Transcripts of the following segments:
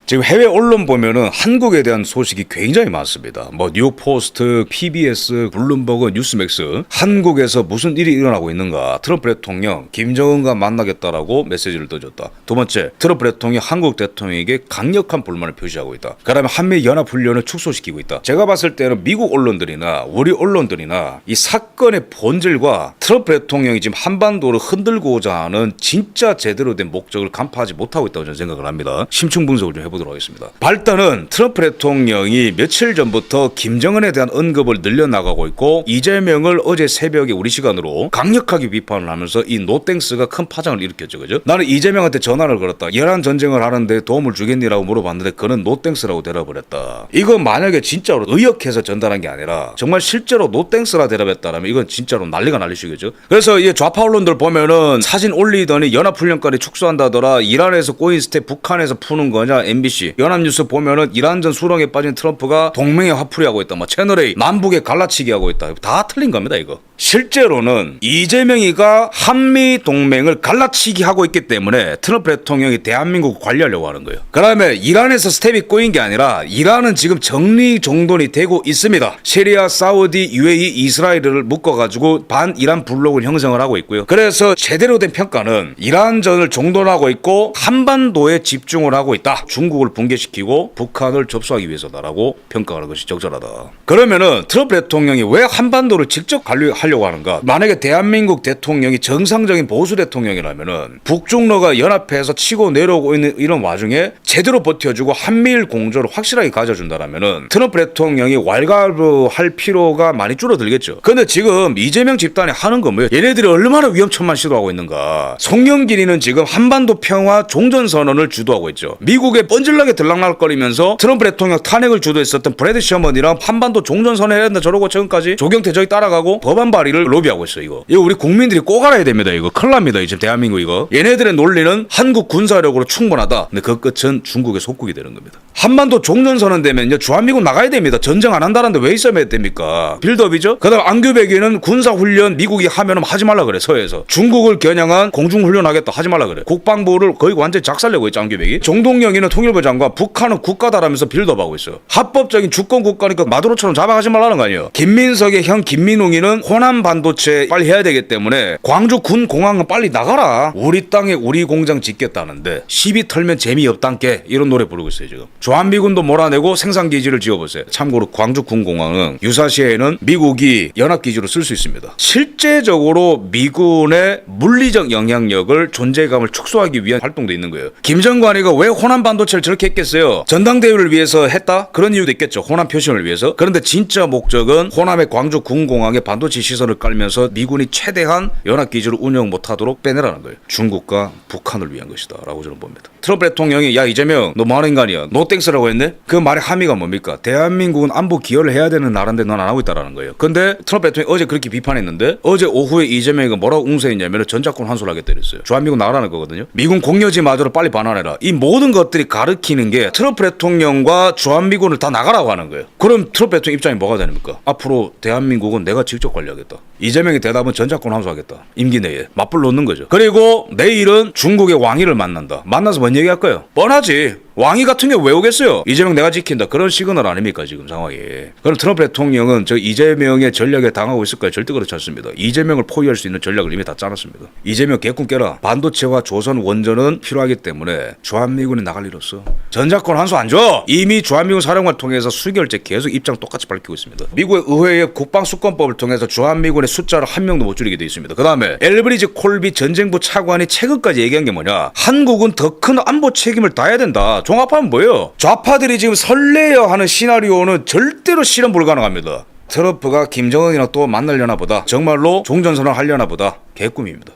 지금 해외 언론 보면은 한국에 대한 소식이 굉장히 많습니다. 뭐 뉴욕포스트, PBS, 블룸버그, 뉴스맥스, 한국에서 무슨 일이 일어나고 있는가. 트럼프 대통령 김정은과 만나겠다라고 메시지를 던졌다. 두 번째, 트럼프 대통령이 한국 대통령에게 강력한 불만을 표시하고 있다. 그다음에 한미 연합훈련을 축소시키고 있다. 제가 봤을 때는 미국 언론들이나 우리 언론들이나 이 사건의 본질과 트럼프 대통령이 지금 한반도를 흔들고자 하는 진짜 제대로 된 목적을 간파하지 못하고 있다고 저는 생각을 합니다. 심층 분석을 좀 해보도록 하겠습니다. 발단은 트럼프 대통령이 며칠 전부터 김정은에 대한 언급을 늘려나가고 있고 이재명을 어제 새벽에 우리 시간으로 강력하게 비판을 하면서 이 노땡스가 큰 파장을 일으켰죠. 그죠? 나는 이재명한테 전화를 걸었다. 이란 전쟁을 하는데 도움을 주겠니라고 물어봤는데 그는 노땡스라고 대답을 했다. 이거 만약에 진짜로 의역해서 전달한 게 아니라 정말 실제로 노땡스라 대답했다라면 이건 진짜로 난리가 날리시겠죠. 그래서 이 좌파 언론들 보면은 사진 올리더니 연합훈련까지 축소한다더라. 이란에서 꼬인 스텝 북한에서 푸는 거냐. MBC 연합뉴스 보면은 이란전 수렁에 빠진 트럼프가 동맹에 화풀이 하고 있다. 뭐 채널A 남북에 갈라치기 하고 있다. 다 틀린 겁니다. 이거. 실제로는 이재명이가 한미 동맹을 갈라치기 하고 있기 때문에 트럼프 대통령이 대한민국을 관리하려고 하는 거예요. 그다음에 이란에서 스텝이 꼬인 게 아니라 이란은 지금 정리정돈이 되고 있습니다. 시리아, 사우디, UAE, 이스라엘을 묶어가지고 반 이란 블록을 형성을 하고 있고요. 그래서 제대로 된 평가는 이란전을 정돈하고 있고 한반도에 집중을 하고 있다. 중국을 붕괴시키고 북한을 접수하기 위해서다라고 평가하는 것이 적절하다. 그러면은 트럼프 대통령이 왜 한반도를 직접 관리하려고 하는가? 만약에 대한민국 대통령이 정상적인 보수 대통령이라면은 북중러가 연합해서 치고 내려오고 있는 이런 와중에 제대로 버텨주고 한미일 공조를 확실하게 가져준다라면은 트럼프 대통령이 왈가왈부할 필요가 많이 줄어들겠죠. 근데 지금 이재명 집단이 하는 건 뭐예요? 얘네들이 얼마나 위험천만 시도하고 있는가. 송영길이는 지금 한반도 평화 종전선언을 주도하고 있죠. 미국에 뻔질나게 들락날거리면서 트럼프 대통령 탄핵을 주도했었던 브래드 셔먼이랑 한반도 종전선언 해야 된다 저러고 지금까지 조경태 저기 따라가고 법안 발의를 로비하고 있어요. 이거 우리 국민들이 꼭 알아야 됩니다. 이거 큰일 납니다. 이제 대한민국 이거. 얘네들의 논리는 한국 군사력으로 충분하다. 근데 그 끝은 중국의 속국이 되는 겁니다. 한반도 종전선언 되면요 주한미군 나가야 됩니다. 전쟁 안 한다는데 왜 있어야 됩니까? 빌드업이죠. 그다음 안규백이는 군사훈련 미국이 하면은 하지 말라 그래. 서해에서 중국을 겨냥한 공중훈련하겠다 하지 말라 그래. 국방부를 거의 완전히 작살내고 있죠. 안규백이. 정동영이는 통일부 장관 북한은 국가다라면서 빌드업하고 있어요. 합법적인 주권 국가니까 마두로처럼 잡아가지 말라는 거 아니에요. 김민석의 형 김민웅이는 호남 반도체 빨리 해야 되기 때문에 광주 군공항은 빨리 나가라. 우리 땅에 우리 공장 짓겠다는데 시비 털면 재미없단께 이런 노래 부르고 있어요. 지금 주한미군도 몰아내고 생산기지를 지어보세요. 참고로 광주 군공항은 유사시에는 미국이 연합기지로 쓸 수 있습니다. 실제적으로 미군의 물리적 영향력을 존재감을 축소하기 위한 활동도 있는 거예요. 김정관이가 왜 호남 반도체를 저렇게 했겠어요? 전당대회를 위해서 했다? 그런 이유도 있겠죠. 호남 표심을 위해서. 그런데 진짜 목적은 호남의 광주 군공항에 반도체 시설을 깔면서 미군이 최대한 연합기지를 운영 못하도록 빼내라는 거예요. 중국과 북한을 위한 것이다 라고 저는 봅니다. 트럼프 대통령이 야 이재명 너 뭐하는 인간이야 노땡스라고 했네? 그 말의 함의가 뭡니까? 대한민국은 안보 기여를 해야 되는 나라인데 넌 안 하고 있다라는 거예요. 근데 트럼프 대통령이 어제 그렇게 비판했는데 어제 오후에 이재명이가 뭐라고 웅세했냐면 전작권 환수하겠다 이랬어요. 주한미군 나가라는 거거든요. 미군 공여지마저로 빨리 반환해라. 이 모든 것들이 가리키는 게 트럼프 대통령과 주한미군을 다 나가라고 하는 거예요. 그럼 트럼프 대통령 입장이 뭐가 됩니까? 앞으로 대한민국은 내가 직접 관리하겠다. 이재명의 대답은 전작권 환수하겠다. 임기 내에 맞불 놓는 거죠. 그리고 내일은 중국의 왕위를 만난다. 만나서 뭔 얘기할 거예요? 뻔하지. 왕위 같은 게 왜 오겠어요? 이재명 내가 지킨다. 그런 시그널 아닙니까 지금 상황이. 그럼 트럼프 대통령은 저 이재명의 전략에 당하고 있을까요? 절대 그렇지 않습니다. 이재명을 포위할 수 있는 전략을 이미 다 짜놨습니다. 이재명 개꿈 깨라. 반도체와 조선 원전은 필요하기 때문에 주한미군이 나갈 일 없어. 전작권 환수 안 줘. 이미 주한미군 사령관을 통해서 수개월째 계속 입장 똑같이 밝히고 있습니다. 미국의 의회의 국방수권법을 통해서 주한미군의 숫자를 한 명도 못 줄이게 돼 있습니다. 그 다음에 엘브리지 콜비 전쟁부 차관이 최근까지 얘기한 게 뭐냐. 한국은 더 큰 안보 책임을 다해야 된다. 종합하면 뭐예요? 좌파들이 지금 설레어 하는 시나리오는 절대로 실현 불가능합니다. 트럼프가 김정은이랑 또 만나려나 보다. 정말로 종전선언 하려나 보다. 개꿈입니다.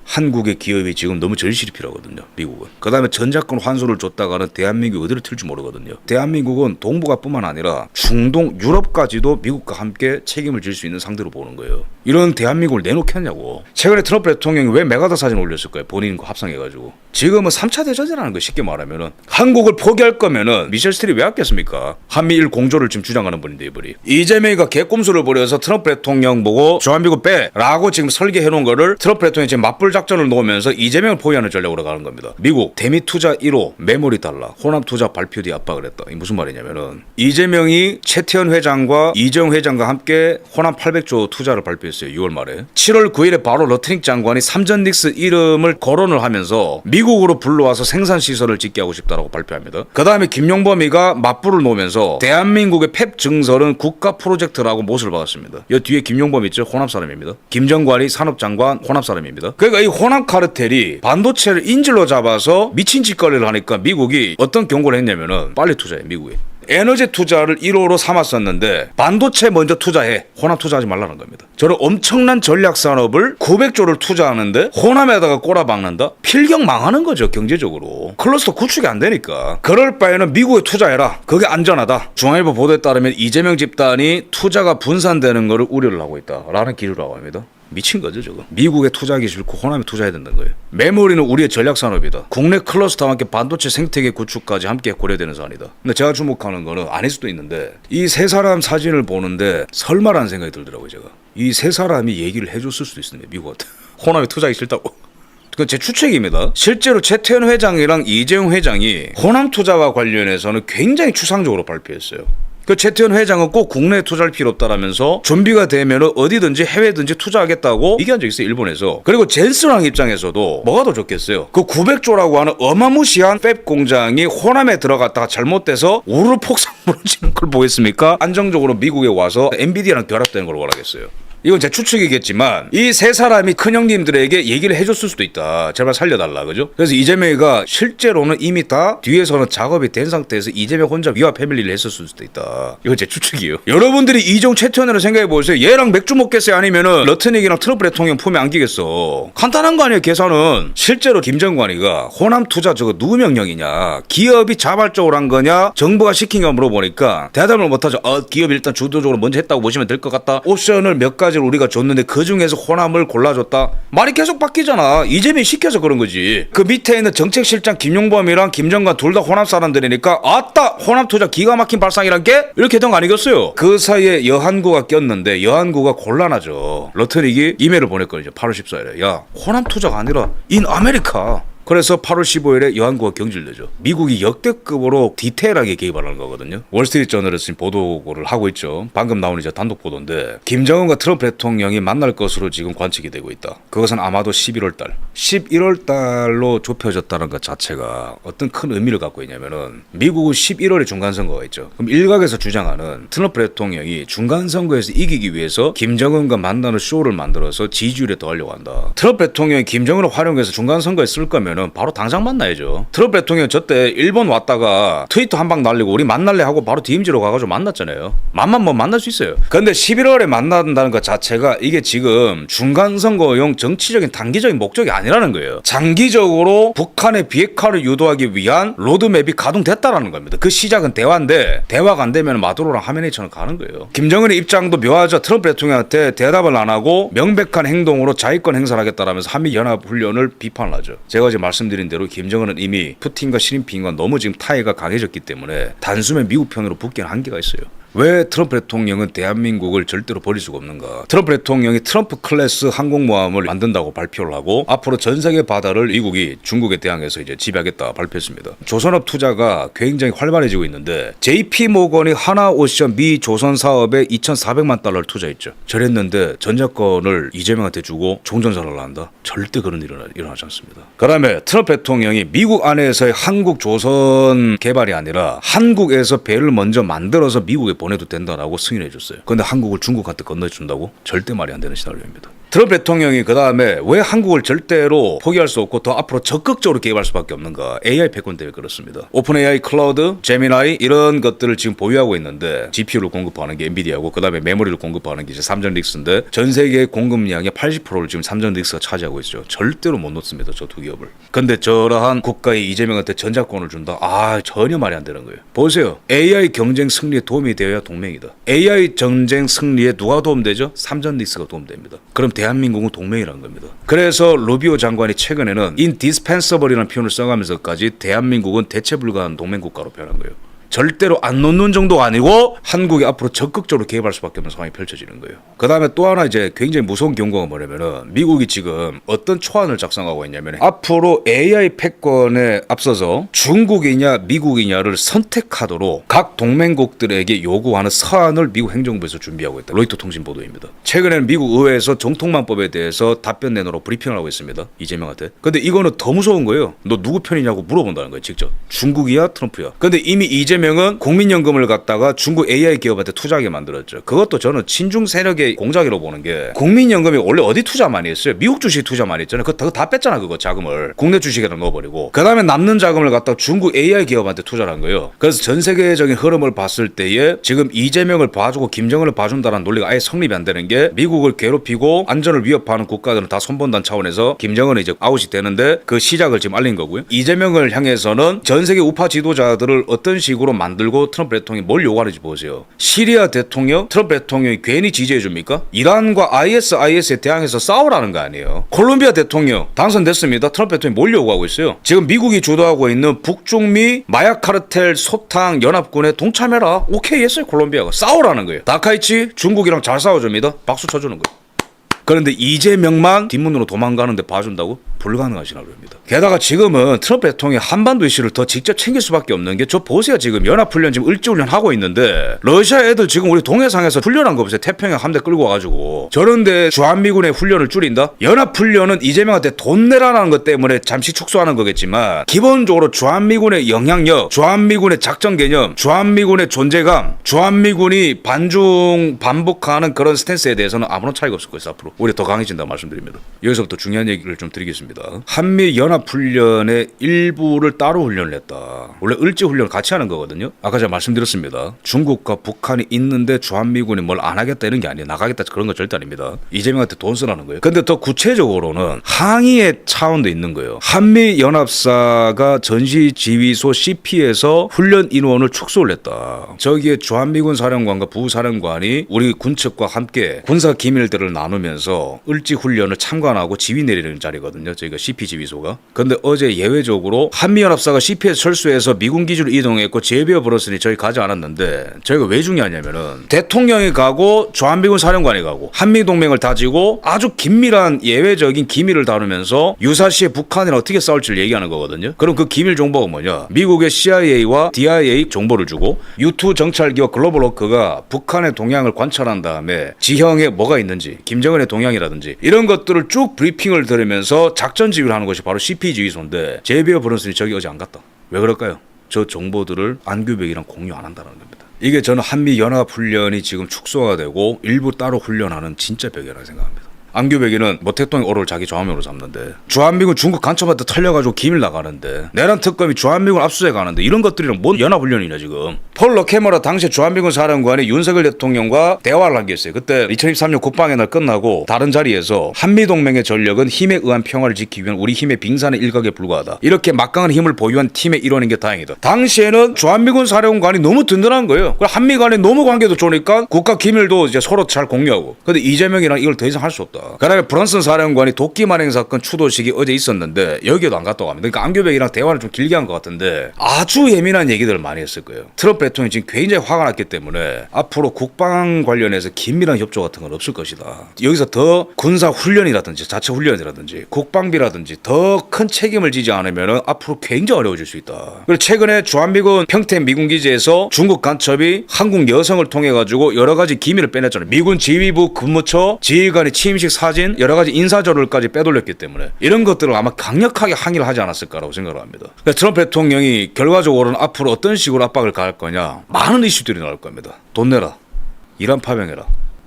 한국의 기업이 지금 너무 절실히 필요하거든요. 미국은. 그 다음에 전작권 환수를 줬다가는 대한민국이 어디로 튈지 모르거든요. 대한민국은 동북아 뿐만 아니라 중동, 유럽까지도 미국과 함께 책임을 질 수 있는 상대로 보는 거예요. 이런 대한민국을 내놓겠냐고. 최근에 트럼프 대통령이 왜 메가더 사진 올렸을 거예요. 본인과 합성해가지고. 지금은 3차 대전이라는 거 쉽게 말하면은 한국을 포기할 거면은 미셸 스트리 왜 아꼈습니까? 한미일 공조를 지금 주장하는 분인데 이분이. 이재명이가 개꼼수를 부려서 트럼프 대통령 보고 주한미군 빼라고 지금 설계해놓은 거를 트럼프 대통령이 지금 맞불 작전을 놓으면서 이재명을 포위하는 전략으로 가는 겁니다. 미국 대미 투자 1호 메모리 달라 호남 투자 발표 뒤 압박을 했다. 이 무슨 말이냐면은 이재명이 최태원 회장과 이재용 회장과 함께 호남 800조 투자를 발표했어요. 6월 말에. 7월 9일에 바로 러트닉 장관이 삼전닉스 이름을 거론을 하면서 미국으로 불러와서 생산시설을 짓게 하고 싶다라고 발표합니다. 그 다음에 김용범이가 맞불을 놓으면서 대한민국의 펩 증설은 국가 프로젝트라고 못을 박았습니다. 이 뒤에 김용범 있죠? 호남 사람입니다. 김정관이 산업장관 호남 사람입니다. 그러니까 이 호남 카르텔이 반도체를 인질로 잡아서 미친 짓거리를 하니까 미국이 어떤 경고를 했냐면은 빨리 투자해. 미국이 에너지 투자를 1호로 삼았었는데 반도체 먼저 투자해. 호남 투자하지 말라는 겁니다. 저런 엄청난 전략 산업을 900조를 투자하는데 호남에다가 꼬라박는다? 필경 망하는 거죠. 경제적으로. 클러스터 구축이 안 되니까. 그럴 바에는 미국에 투자해라. 그게 안전하다. 중앙일보 보도에 따르면 이재명 집단이 투자가 분산되는 거를 우려를 하고 있다라는 기류라고 합니다. 미친 거죠, 저거. 미국에 투자하기 싫고 호남에 투자해야 된다는 거예요. 메모리는 우리의 전략 산업이다. 국내 클러스터와 함께 반도체 생태계 구축까지 함께 고려되는 사안이다. 근데 제가 주목하는 거는 아닐 수도 있는데 이 세 사람 사진을 보는데 설마라는 생각이 들더라고요, 제가. 이 세 사람이 얘기를 해줬을 수도 있습니다, 미국한테. 호남에 투자하기 싫다고. 그 제 추측입니다. 실제로 최태원 회장이랑 이재용 회장이 호남 투자와 관련해서는 굉장히 추상적으로 발표했어요. 그 최태원 회장은 꼭 국내에 투자할 필요 없다라면서 준비가 되면 어디든지 해외든지 투자하겠다고 얘기한 적이 있어요. 일본에서. 그리고 젠슨왕 입장에서도 뭐가 더 좋겠어요. 그 900조라고 하는 어마무시한 팹 공장이 호남에 들어갔다가 잘못돼서 우르르 폭삭 무너지는 걸 보겠습니까? 안정적으로 미국에 와서 엔비디아랑 결합되는 걸 원하겠어요. 이건 제 추측이겠지만 이 세 사람이 큰형님들에게 얘기를 해줬을 수도 있다. 제발 살려달라. 그죠? 그래서 이재명이가 실제로는 이미 다 뒤에서는 작업이 된 상태에서 이재명 혼자 위와 패밀리를 했었을 수도 있다. 이건 제 추측이에요. 여러분들이 이종 최태원으로 생각해보세요. 얘랑 맥주 먹겠어요? 아니면은 러트닉이랑 트럼프 대통령 품에 안기겠어? 간단한 거 아니에요. 계산은. 실제로 김정관이가 호남 투자 저거 누구 명령이냐, 기업이 자발적으로 한 거냐, 정부가 시킨 거 물어보니까 대답을 못하죠. 기업이 일단 주도적으로 먼저 했다고 보시면 될 것 같다. 옵션을 몇 가지 우리가 줬는데 그 중에서 호남을 골라줬다. 말이 계속 바뀌잖아. 이재명이 시켜서 그런 거지. 그 밑에 있는 정책실장 김용범이랑 김정관 둘 다 호남 사람들이니까 아따 호남 투자 기가 막힌 발상이란 게 이렇게 된 거 아니겠어요? 그 사이에 여한구가 꼈는데 여한구가 곤란하죠. 러트닉이 이메일을 보냈거든요. 8월 14일에. 야, 호남 투자가 아니라 인 아메리카. 그래서 8월 15일에 여한구가 경질되죠. 미국이 역대급으로 디테일하게 개입하는 거거든요. 월스트리트 저널에서 지금 보도를 하고 있죠. 방금 나온 이제 단독 보도인데 김정은과 트럼프 대통령이 만날 것으로 지금 관측이 되고 있다. 그것은 아마도 11월 달. 11월 달로 좁혀졌다는 것 자체가 어떤 큰 의미를 갖고 있냐면은 미국은 11월에 중간선거가 있죠. 그럼 일각에서 주장하는 트럼프 대통령이 중간선거에서 이기기 위해서 김정은과 만나는 쇼를 만들어서 지지율에 더하려고 한다. 트럼프 대통령이 김정은을 활용해서 중간선거에 쓸 거면 바로 당장 만나야죠. 트럼프 대통령 저때 일본 왔다가 트위터 한 방 날리고 우리 만날래 하고 바로 DMZ로 가가지고 만났잖아요. 만만 뭐 만날 수 있어요. 근데 11월에 만난다는 것 자체가 이게 지금 중간선거용 정치적인 단기적인 목적이 아니라는 거예요. 장기적으로 북한의 비핵화를 유도하기 위한 로드맵이 가동됐다라는 겁니다. 그 시작은 대화인데 대화가 안 되면 마두로랑 하메네이처럼 가는 거예요. 김정은의 입장도 묘하죠. 트럼프 대통령한테 대답을 안 하고 명백한 행동으로 자위권 행사를 하겠다라면서 한미연합훈련을 비판을 하죠. 제가 어제 말씀드린 대로 김정은은 이미 푸틴과 시진핑과 너무 지금 타이가 강해졌기 때문에 단숨에 미국 편으로 붙기는 한계가 있어요. 왜 트럼프 대통령은 대한민국을 절대로 버릴 수가 없는가? 트럼프 대통령이 트럼프 클래스 항공모함을 만든다고 발표를 하고 앞으로 전 세계 바다를 미국이 중국에 대항해서 이제 지배하겠다 발표했습니다. 조선업 투자가 굉장히 활발해지고 있는데 JP 모건이 하나오션 미 조선 사업에 2,400만 달러를 투자했죠. 저랬는데 전작권을 이재명한테 주고 종전선언을 한다? 절대 그런 일은 일어나지 않습니다. 그다음에 트럼프 대통령이 미국 안에서의 한국 조선 개발이 아니라 한국에서 배를 먼저 만들어서 미국에 보내도 된다라고 승인해 줬어요. 그런데 한국을 중국한테 건너준다고? 절대 말이 안 되는 시나리오입니다. 트럼프 대통령이 그 다음에 왜 한국을 절대로 포기할 수 없고 더 앞으로 적극적으로 개입할 수밖에 없는가? AI 패권 때문에 그렇습니다. 오픈 AI, 클라우드, 제미나이 이런 것들을 지금 보유하고 있는데 GPU를 공급하는 게 엔비디아고 그 다음에 메모리를 공급하는 게 이제 삼전릭스인데 전 세계 공급량의 80%를 지금 삼전릭스가 차지하고 있죠. 절대로 못 놓습니다. 저 두 기업을. 근데 저러한 국가에 이재명한테 전작권을 준다? 전혀 말이 안 되는 거예요. 보세요. AI 경쟁 승리에 도움이 되어야 동맹이다. AI 전쟁 승리에 누가 도움되죠? 삼전릭스가 도움됩니다. 그럼 대한민국은 동맹이라는 겁니다. 그래서 루비오 장관이 최근에는 indispensable이라는 표현을 써가면서까지 대한민국은 대체 불가한 동맹국가로 표현한 거예요. 절대로 안 놓는 정도가 아니고 한국이 앞으로 적극적으로 개입할 수밖에 없는 상황이 펼쳐지는 거예요. 그 다음에 또 하나 이제 굉장히 무서운 경고가 뭐냐면은 미국이 지금 어떤 초안을 작성하고 있냐면 앞으로 AI 패권에 앞서서 중국이냐 미국이냐를 선택하도록 각 동맹국들에게 요구하는 서한을 미국 행정부에서 준비하고 있다. 로이터 통신 보도입니다. 최근에는 미국 의회에서 정통만법에 대해서 답변 내놓으러 브리핑을 하고 있습니다. 이재명한테. 근데 이거는 더 무서운 거예요. 너 누구 편이냐고 물어본다는 거예요. 직접. 중국이야 트럼프야. 근데 이미 이재명은 국민연금을 갖다가 중국 AI 기업한테 투자하게 만들었죠. 그것도 저는 친중 세력의 공작이라고 보는 게 국민연금이 원래 어디 투자 많이 했어요? 미국 주식 투자 많이 했잖아요. 그거 다 뺐잖아. 그거 자금을 국내 주식에다 넣어버리고 그 다음에 남는 자금을 갖다가 중국 AI 기업한테 투자를 한 거예요. 그래서 전 세계적인 흐름을 봤을 때에 지금 이재명을 봐주고 김정은을 봐준다는 논리가 아예 성립이 안 되는 게 미국을 괴롭히고 안전을 위협하는 국가들은 다 손본다는 차원에서 김정은은 이제 아웃이 되는데 그 시작을 지금 알린 거고요. 이재명을 향해서는 전 세계 우파 지도자들을 어떤 식으로 만들고 트럼프 대통령이 뭘 요구하는지 보세요. 시리아 대통령 트럼프 대통령이 괜히 지지해 줍니까? 이란과 ISIS에 대항해서 싸우라는 거 아니에요. 콜롬비아 대통령 당선됐습니다. 트럼프 대통령이 뭘 요구하고 있어요? 지금 미국이 주도하고 있는 북중미 마약 카르텔 소탕 연합군에 동참해라. 오케이 했어요. 콜롬비아가 싸우라는 거예요. 다카이치 중국이랑 잘 싸워줍니다. 박수 쳐주는 거예요. 그런데 이재명만 뒷문으로 도망가는데 봐준다고? 불가능한 시나리오입니다. 게다가 지금은 트럼프 대통령이 한반도 이슈를 더 직접 챙길 수밖에 없는 게 저 보세요. 지금 연합훈련 지금 을지훈련 하고 있는데 러시아 애들 지금 우리 동해상에서 훈련한 거 보세요. 태평양 함대 끌고 와가지고 저런데 주한미군의 훈련을 줄인다? 연합훈련은 이재명한테 돈 내라는 것 때문에 잠시 축소하는 거겠지만 기본적으로 주한미군의 영향력, 주한미군의 작전 개념, 주한미군의 존재감, 주한미군이 반중 반복하는 그런 스탠스에 대해서는 아무런 차이가 없을 거예요. 앞으로 우리 더 강해진다고 말씀드립니다. 여기서부터 중요한 얘기를 좀 드리겠습니다. 한미 연합훈련의 일부를 따로 훈련을 했다. 원래 을지훈련을 같이 하는 거거든요. 아까 제가 말씀드렸습니다. 중국과 북한이 있는데 주한미군이 뭘 안 하겠다 이런 게 아니에요. 나가겠다 그런 거 절대 아닙니다. 이재명한테 돈 쓰라는 거예요. 근데 더 구체적으로는 항의의 차원도 있는 거예요. 한미 연합사가 전시지휘소 CP에서 훈련 인원을 축소를 했다. 저기에 주한미군 사령관과 부사령관이 우리 군측과 함께 군사 기밀들을 나누면서 을지훈련을 참관하고 지휘 내리는 자리거든요. 저희가 CP 지휘소가. 근데 어제 예외적으로 한미연합사가 CP에서 철수해서 미군 기지로 이동했고 제비어 브러스니 저희 가지 않았는데 저희가 왜 중요하냐면은 대통령이 가고 주한미군 사령관이 가고 한미동맹을 다지고 아주 긴밀한 예외적인 기밀을 다루면서 유사시에 북한이랑 어떻게 싸울지를 얘기하는 거거든요. 그럼 그 기밀 정보가 뭐냐? 미국의 CIA와 DIA 정보를 주고 U2 정찰기와 글로벌워크가 북한의 동향을 관찰한 다음에 지형에 뭐가 있는지 김정은의 동향이라든지 이런 것들을 쭉 브리핑을 들으면서 작전 지휘를 하는 것이 바로 CP 지휘소인데 제비어 브런슨이 저기 어제 안 갔다. 왜 그럴까요? 저 정보들을 안규백이랑 공유 안 한다는 겁니다. 이게 저는 한미 연합 훈련이 지금 축소가 되고 일부 따로 훈련하는 진짜 벽이라고 생각합니다. 안규백이는 모택동의 오로를 자기 좌우명으로 잡는데 주한미군 중국 간첩한테 털려가지고 기밀 나가는데 내란 특검이 주한미군 압수해 가는데 이런 것들이랑 뭔 연합훈련이냐 지금. 폴 러케머라 당시 주한미군 사령관이 윤석열 대통령과 대화를 한 게 있어요. 그때 2023년 국방의 날 끝나고 다른 자리에서 한미동맹의 전력은 힘에 의한 평화를 지키기 위한 우리 힘의 빙산의 일각에 불과하다. 이렇게 막강한 힘을 보유한 팀의 일원인 게 다행이다. 당시에는 주한미군 사령관이 너무 든든한 거예요. 한미 간에 너무 관계도 좋으니까 국가 기밀도 이제 서로 잘 공유하고. 근데 이재명이랑 이걸 더 이상 할 수 없다. 그다음에 브런슨 사령관이 도끼 만행 사건 추도식이 어제 있었는데 여기에도 안 갔다고 합니다. 그러니까 안규백이랑 대화를 좀 길게 한 것 같은데 아주 예민한 얘기들을 많이 했을 거예요. 트럼프 대통령이 지금 굉장히 화가 났기 때문에 앞으로 국방 관련해서 긴밀한 협조 같은 건 없을 것이다. 여기서 더 군사 훈련이라든지 자체 훈련이라든지 국방비라든지 더 큰 책임을 지지 않으면 앞으로 굉장히 어려워질 수 있다. 그리고 최근에 주한미군 평택 미군 기지에서 중국 간첩이 한국 여성을 통해 가지고 여러 가지 기밀을 빼냈잖아요. 미군 지휘부 근무처 지휘관의 취임식 사진 여러 가지 인사자료까지 빼돌렸기 때문에 이런 것들을 아마 강력하게 항의를 하지 않았을까라고 생각을 합니다. 그래서 트럼프 대통령이 결과적으로는 앞으로 어떤 식으로 압박을 가할 거냐 많은 이슈들이 나올 겁니다. 돈 내라, 이란 파병해라,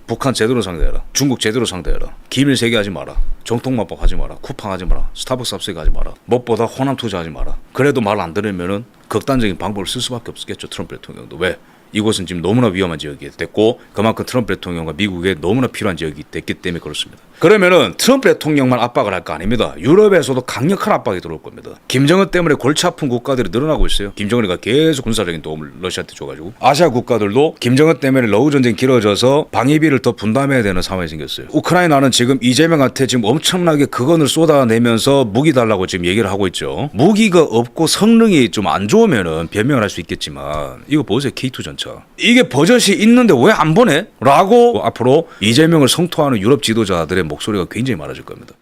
북한 제대로 상대해라, 중국 제대로 상대해라, 기밀 세계하지 마라, 정통마법 하지 마라, 쿠팡하지 마라, 스타벅스 압수하지 마라, 무엇보다 호남 투자하지 마라. 그래도 말 안 들으면은 극단적인 방법을 쓸 수밖에 없겠죠. 트럼프 대통령도. 왜? 이곳은 지금 너무나 위험한 지역이 됐고 그만큼 트럼프 대통령과 미국에 너무나 필요한 지역이 됐기 때문에 그렇습니다. 그러면은 트럼프 대통령만 압박을 할 거 아닙니다. 유럽에서도 강력한 압박이 들어올 겁니다. 김정은 때문에 골치 아픈 국가들이 늘어나고 있어요. 김정은이가 계속 군사적인 도움을 러시아한테 줘가지고 아시아 국가들도 김정은 때문에 러우 전쟁이 길어져서 방위비를 더 분담해야 되는 상황이 생겼어요. 우크라이나는 지금 이재명한테 지금 엄청나게 극언을 쏟아내면서 무기 달라고 지금 얘기를 하고 있죠. 무기가 없고 성능이 좀 안 좋으면은 변명을 할 수 있겠지만 이거 보세요. K2 전차. 이게 버젓이 있는데 왜 안 보내? 라고 앞으로 이재명을 성토하는 유럽 지도자들의 목소리가 굉장히 많아질 겁니다.